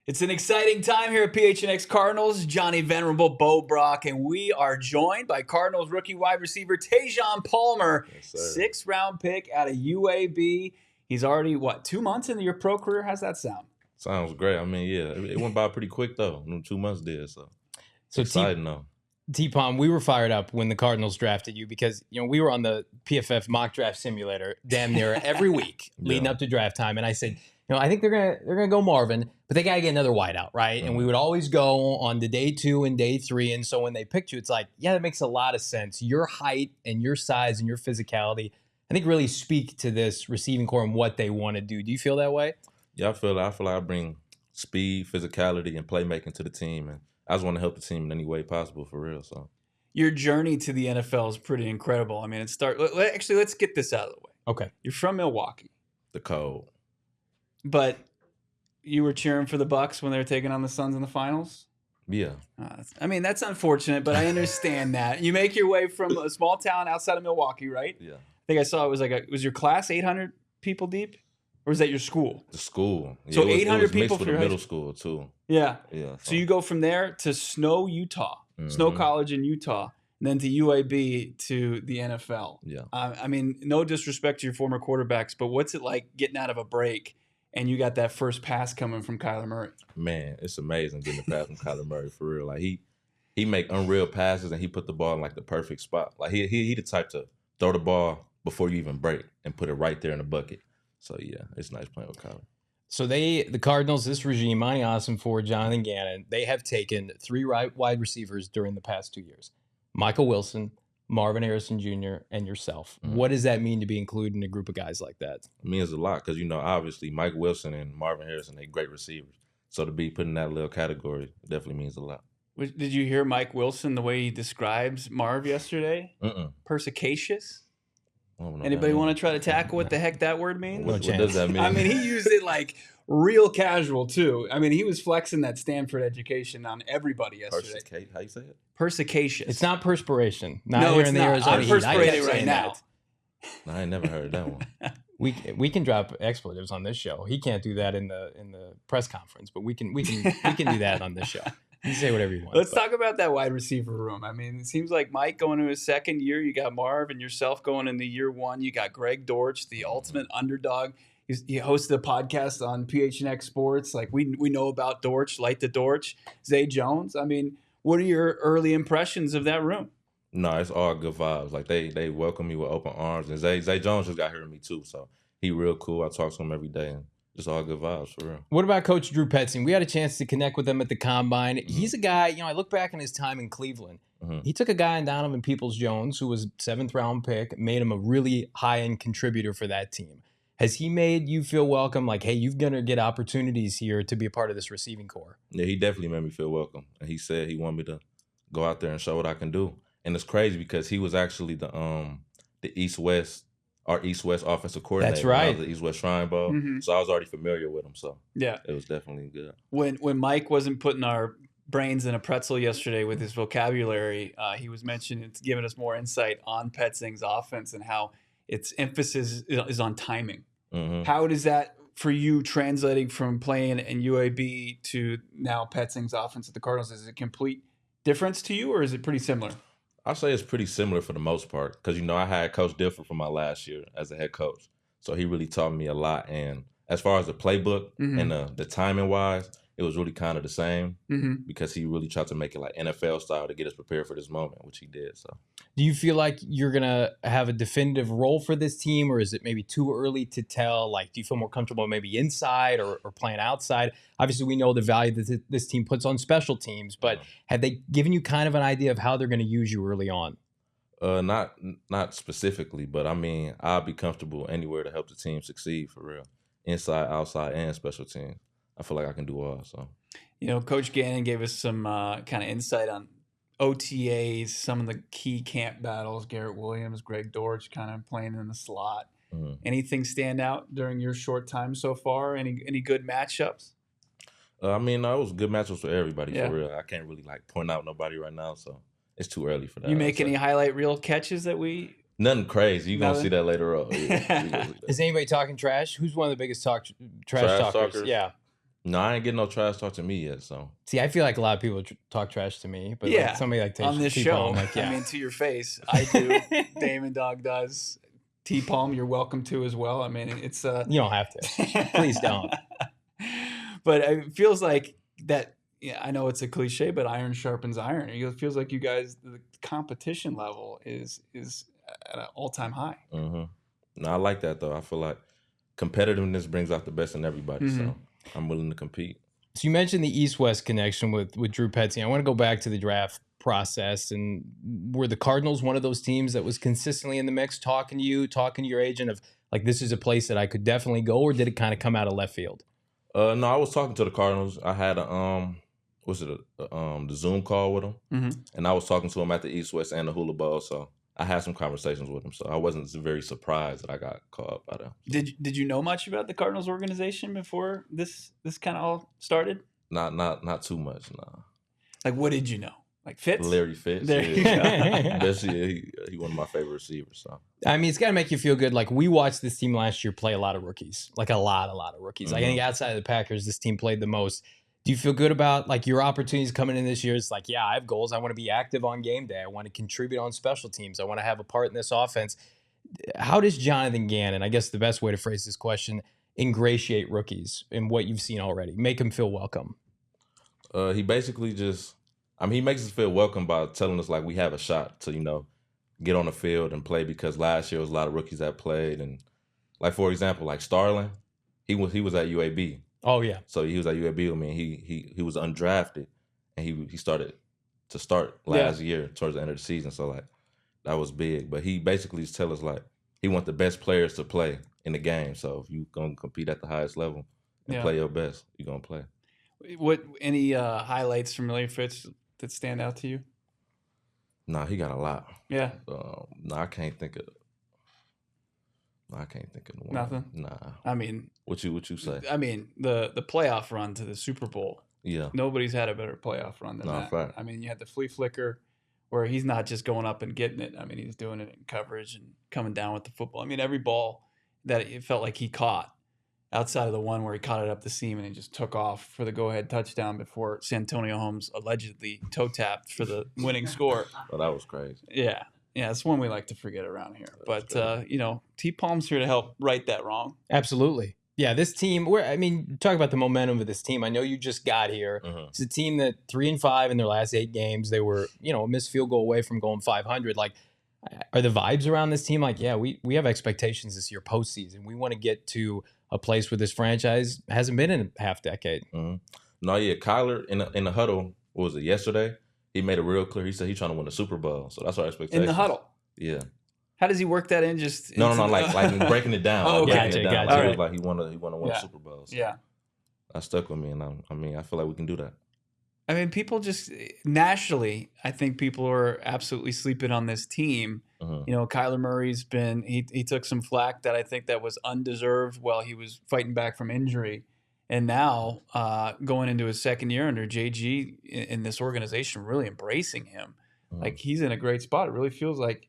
It's an exciting time here at PHNX Cardinals. Johnny Venerable, Bo Brock, and we are joined by Cardinals rookie wide receiver Tejhaun Palmer, sixth-round pick out of UAB. He's already, 2 months into your pro career? How's that sound? Sounds great. I mean, yeah, it went by pretty quick, though. 2 months did, so exciting, though. T-Palm, we were fired up when the Cardinals drafted you because, we were on the PFF mock draft simulator damn near every week leading up to draft time. And I said, I think they're gonna go Marvin, but they gotta get another wideout, right? And we would always go on to day 2 and day 3. And so when they picked you, it's like, yeah, that makes a lot of sense. Your height and your size and your physicality, I think, really speak to this receiving core and what they want to do. Do you feel that way? Yeah, I feel like I bring speed, physicality, and playmaking to the team, and I just want to help the team in any way possible, for real. So your journey to the NFL is pretty incredible. I mean, let's get this out of the way. Okay, you're from Milwaukee, the cold. But you were cheering for the Bucks when they were taking on the Suns in the finals? Yeah. I mean, that's unfortunate, but I understand that. You make your way from a small town outside of Milwaukee, right? Yeah. I think I saw it was was your class 800 people deep? Or was that your school? The school. So yeah, 800 people for the middle school, too. Yeah. Yeah. So you go from there to Snow, Utah, Snow College in Utah, and then to UAB to the NFL. Yeah. I mean, no disrespect to your former quarterbacks, but what's it like getting out of a break and you got that first pass coming from Kyler Murray? Man, it's amazing getting a pass from Kyler Murray, for real. Like, he make unreal passes, and he put the ball in, like, the perfect spot. Like, he the type to throw the ball before you even break and put it right there in the bucket. So, yeah, it's nice playing with Kyler. So the Cardinals, this regime, Monty Ossenford, Jonathan Gannon, they have taken 3 wide receivers during the past 2 years. Michael Wilson, Marvin Harrison Jr., and yourself. What does that mean to be included in a group of guys like that? It means a lot because, obviously Mike Wilson and Marvin Harrison, they're great receivers. So to be put in that little category definitely means a lot. Did you hear Mike Wilson, the way he describes Marv yesterday? Perspicacious? Anybody want to try to tackle what the heck that word means? What does that mean? I mean, he used it like real casual, too. I mean, he was flexing that Stanford education on everybody yesterday. How you say it? Perspicacious. It's not perspiration. No, it's not. I'm perspirating right now. No, I ain't never heard that one. We can drop expletives on this show. He can't do that in the press conference, but we can do that on this show. You can say whatever you want. Let's talk about that wide receiver room. I mean, it seems like Mike going to his second year. You got Marv and yourself going into year 1. You got Greg Dortch, the ultimate underdog. He hosted a podcast on PHNX Sports. Like, we know about Dortch, Light the Dortch, Zay Jones. I mean, what are your early impressions of that room? No, it's all good vibes. Like, they welcome me with open arms. And Zay Jones just got here with me, too. So he real cool. I talk to him every day. And just all good vibes, for real. What about Coach Drew Petzing? We had a chance to connect with him at the Combine. He's a guy, I look back on his time in Cleveland. He took a guy in Donovan Peoples-Jones, who was 7th-round pick, made him a really high-end contributor for that team. Has he made you feel welcome? Like, hey, you're going to get opportunities here to be a part of this receiving core. Yeah, he definitely made me feel welcome. And he said he wanted me to go out there and show what I can do. And it's crazy because he was actually the East-West offensive coordinator. That's right. The East-West Shrine Bowl. So I was already familiar with him. So yeah, it was definitely good. When Mike wasn't putting our brains in a pretzel yesterday with his vocabulary, he was giving us more insight on Petzing's offense and how its emphasis is on timing. How does that, for you, translating from playing in UAB to now Petzing's offense at the Cardinals? Is it a complete difference to you, or is it pretty similar? I'll say it's pretty similar for the most part because, I had Coach Difford for my last year as a head coach. So he really taught me a lot. And as far as the playbook and the timing-wise, it was really kind of the same because he really tried to make it like NFL style to get us prepared for this moment, which he did. So, do you feel like you're going to have a definitive role for this team, or is it maybe too early to tell? Like, do you feel more comfortable maybe inside or playing outside? Obviously, we know the value that this team puts on special teams, but have they given you kind of an idea of how they're going to use you early on? Not specifically, but I mean, I'll be comfortable anywhere to help the team succeed, for real. Inside, outside, and special teams. I feel like I can do all. So, Coach Gannon gave us some kind of insight on OTAs, some of the key camp battles. Garrett Williams, Greg Dortch, kind of playing in the slot. Anything stand out during your short time so far? Any good matchups? I mean, it was good matchups for everybody, for real. I can't really point out nobody right now, so it's too early for that. You make any highlight reel catches that we? Nothing crazy. You're going to see that later on. Is anybody talking trash? Who's one of the biggest trash talkers? Yeah. No, I ain't getting no trash talk to me yet. So See, I feel like a lot of people talk trash to me, but Yeah, like somebody like on this T-Palm, show, like, yeah. I mean, to your face, I do. Damon Dog does. T-Palm, you're welcome to as well. I mean, it's you don't have to. Please don't. But it feels like that. Yeah, I know it's a cliche, but iron sharpens iron. It feels like you guys, the competition level is at an all-time high. No, I like that though. I feel like competitiveness brings out the best in everybody. So I'm willing to compete. So you mentioned the East-West connection with Drew Petzing. I want to go back to the draft process. And were the Cardinals one of those teams that was consistently in the mix, talking to you, talking to your agent of like, this is a place that I could definitely go, or did it kind of come out of left field? No, I was talking to the Cardinals. I had the Zoom call with them, and I was talking to him at the East-West and the Hula Bowl. So I had some conversations with him. So I wasn't very surprised that I got called up by them. So. Did you know much about the Cardinals organization before this kind of all started? Not too much. No. Like, what did you know? Like Fitz? Larry Fitz. There you go. Especially he one of my favorite receivers. So I mean, it's got to make you feel good. Like, we watched this team last year play a lot of rookies, like a lot of rookies. Like, I think outside of the Packers, this team played the most. Do you feel good about like your opportunities coming in this year? It's like, yeah, I have goals. I want to be active on game day. I want to contribute on special teams. I want to have a part in this offense. How does Jonathan Gannon, I guess the best way to phrase this question, ingratiate rookies in what you've seen already? Make them feel welcome. He basically he makes us feel welcome by telling us like we have a shot to, get on the field and play, because last year was a lot of rookies that played. And like, for example, like Starling, he was at UAB. Oh yeah. So he was at UAB. I mean, he was undrafted, and he started to start last year towards the end of the season. So like that was big. But he basically tell us like he wants the best players to play in the game. So if you gonna compete at the highest level and play your best, you're gonna play. What any highlights from Larry Fitz that stand out to you? Nah, he got a lot. Yeah. I can't think of one. Nothing. Nah. I mean, what you say? I mean, the playoff run to the Super Bowl. Yeah. Nobody's had a better playoff run than that. Fact. I mean, you had the flea flicker where he's not just going up and getting it. I mean, he's doing it in coverage and coming down with the football. I mean, every ball that it felt like he caught, outside of the one where he caught it up the seam and he just took off for the go-ahead touchdown before Santonio Holmes allegedly toe-tapped for the winning score. Well, that was crazy. Yeah. Yeah, it's one we like to forget around here. But, T-Palm's here to help right that wrong. Absolutely. Yeah, this team, talk about the momentum of this team. I know you just got here. It's a team that 3-5 in their last 8 games. They were, a missed field goal away from going 500. Like, are the vibes around this team like, yeah, we have expectations this year postseason. We want to get to a place where this franchise hasn't been in a half decade. No, yeah, Kyler in the huddle, what was it, yesterday? He made it real clear. He said he's trying to win the Super Bowl. So that's our expectation. In the huddle? Yeah. How does he work that in? Just No, like breaking it down. Oh, breaking gotcha, it down. gotcha. So it was like he wanted to win a Super Bowl. So yeah. That stuck with me, and I feel like we can do that. I mean, people just nationally, I think people are absolutely sleeping on this team. Kyler Murray's he took some flack that I think that was undeserved while he was fighting back from injury. And now going into his second year under JG in this organization, really embracing him. Like, he's in a great spot. It really feels like,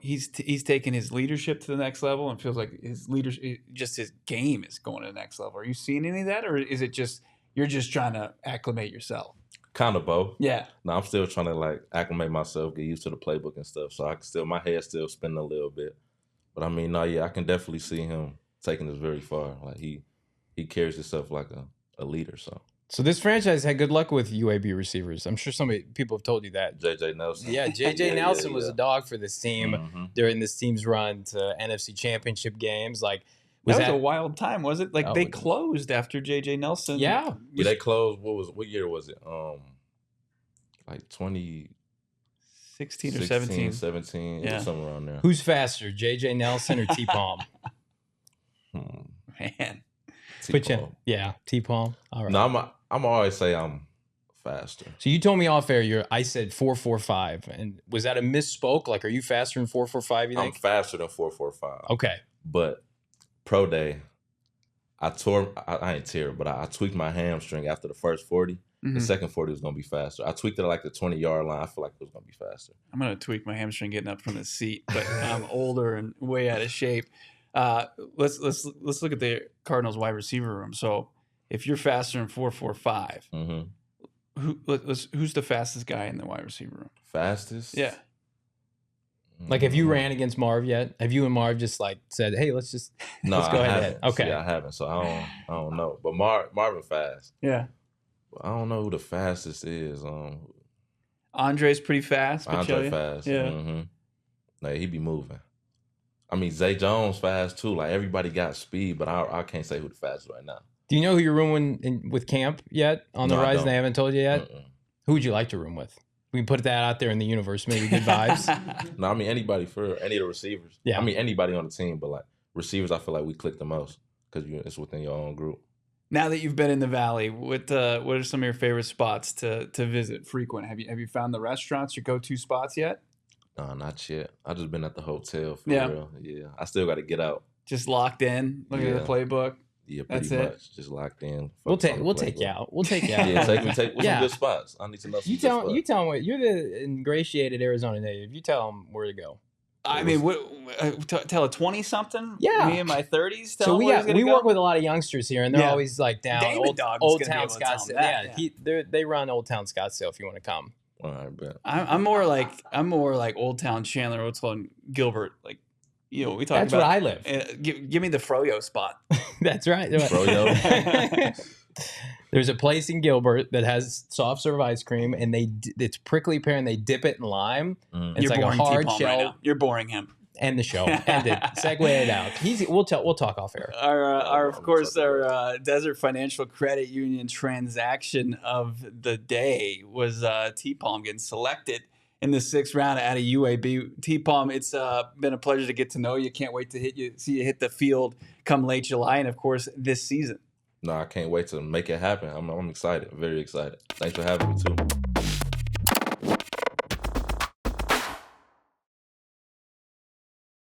he's taken his leadership to the next level, and feels like his leadership, just his game is going to the next level. Are you seeing any of that, or is it just you're just trying to acclimate yourself? Kind of both. Yeah. No, I'm still trying to like acclimate myself, get used to the playbook and stuff. So my head's still spinning a little bit. But I mean, I can definitely see him taking this very far. Like he carries himself like a leader. So this franchise had good luck with UAB receivers. I'm sure people have told you that. JJ Nelson. Yeah, JJ Nelson was a dog for this team during this team's run to NFC Championship games. Like, that was a wild time, was it? Like, they closed after JJ Nelson. Yeah. They closed. What year was it? Like 2016 or 17. 17. Yeah. Somewhere around there. Who's faster, JJ Nelson or T-Palm? Man. T-Palm. Yeah, T-Palm. All right. No, I'm always say I'm faster. So you told me off air, I said 4.45, and was that a misspoke? Like, are you faster than 4.45? You think? I'm faster than 4.45. Okay. But pro day, I tweaked my hamstring after the first 40. The second 40 was gonna be faster. I tweaked it at like the 20-yard line. I feel like it was gonna be faster. I'm gonna tweak my hamstring getting up from the seat, but I'm older and way out of shape. Let's look at the Cardinals wide receiver room. So if you're faster than 4.45, Mm-hmm. who's the fastest guy in the wide receiver room? Fastest? Yeah. Like, have you ran against Marv yet? Have you and Marv just like said, "Hey, let's No, let's go I ahead"? haven't. Okay. See, I haven't, so I don't know. But Marvin fast. Yeah. I don't know who the fastest is. Andre's pretty fast. Andre fast. Yeah. Mm-hmm. Like, he be moving. I mean, Zay Jones fast too. Like, everybody got speed, but I can't say who the fastest right now. Do you know who you're rooming with camp yet on the No, I Horizon? They don't. haven't told you yet. Mm-mm. Who would you like to room with? We can put that out there in the universe. Maybe good vibes. No, I mean anybody for any of the receivers. Yeah. I mean anybody on the team, but like receivers, I feel like we click the most because it's within your own group. Now that you've been in the Valley, what are some of your favorite spots to visit frequent? Have you found the restaurants, your go-to spots yet? No, not yet. I just been at the hotel for Yeah. real. Yeah, I still got to get out. Just locked in, looking at the Yeah. playbook. Yeah, That's pretty it? much. Just locked in. We'll Focus on the take you playbook. out. We'll take you out. Yeah, take what's Yeah. some good spots. I need to know some You good tell spots. them what you're the ingratiated Arizona native. You tell them where to go. I mean, tell a 20-something? Yeah. Me in my 30s? So we work with a lot of youngsters here, and they're Yeah. always like down Damon Dog is Old gonna be Town able to tell 'em Scottsdale. that, Yeah, they run Old Town Scottsdale if you want to come. All right, bet. I'm more like Old Town Chandler, Old Town Gilbert. Like, we talk That's about. where I live. Give me the Froyo spot. That's right. Froyo. There's a place in Gilbert that has soft serve ice cream, and it's prickly pear, and they dip it in lime. Mm. It's You're like a boring hard T-Palm shell. right now. You're boring him. End the show. End it. Segue it out. We'll talk off air. Of course, our Desert Financial Credit Union transaction of the day was T-Palm getting selected in the 6th round out of UAB. T-Palm, it's been a pleasure to get to know you. Can't wait to see you hit the field come late July and, of course, this season. No, I can't wait to make it happen. I'm excited. Very excited. Thanks for having me too.